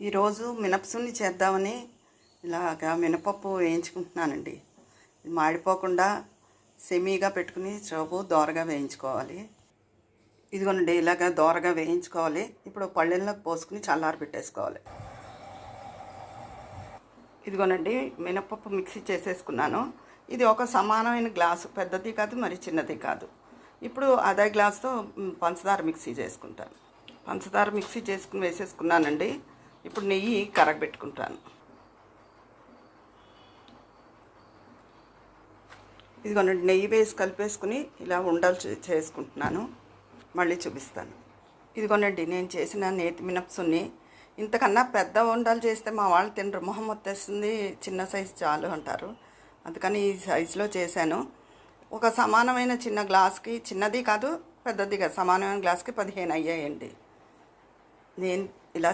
ఈరోజు మినపసున్ని చేద్దామని ఇలాగా మినపప్పు వేయించుకుంటున్నానండి. ఇది మాడిపోకుండా సెమీగా పెట్టుకుని స్టవ్ దోరగా వేయించుకోవాలి. ఇదిగోనండి, ఇలాగ దోరగా వేయించుకోవాలి. ఇప్పుడు పళ్ళెల్లోకి పోసుకుని చల్లారి పెట్టేసుకోవాలి. ఇదిగోనండి, మినపప్పు మిక్సీ చేసేసుకున్నాను. ఇది ఒక సమానమైన గ్లాసు, పెద్దది కాదు మరి చిన్నది కాదు. ఇప్పుడు అదే గ్లాసుతో పంచదార మిక్సీ చేసుకుంటాను. పంచదార మిక్సీ చేసుకుని వేసేసుకున్నానండి. ఇప్పుడు నెయ్యి కరగబెట్టుకుంటాను. ఇదిగోనండి, నెయ్యి వేసి కలిపేసుకుని ఇలా ఉండలు చేసుకుంటున్నాను. మళ్ళీ చూపిస్తాను. ఇదిగోనండి, నేను చేసిన నేతి మినపసున్ని. ఇంతకన్నా పెద్ద ఉండలు చేస్తే మా వాళ్ళు తినరు, మొహం వచ్చేస్తుంది, చిన్న సైజు చాలు అంటారు. అందుకని ఈ సైజులో చేశాను. ఒక సమానమైన చిన్న గ్లాస్కి, చిన్నది కాదు పెద్దది కాదు, సమానమైన గ్లాస్కి 15 అయ్యాయండి. నేను ఇలా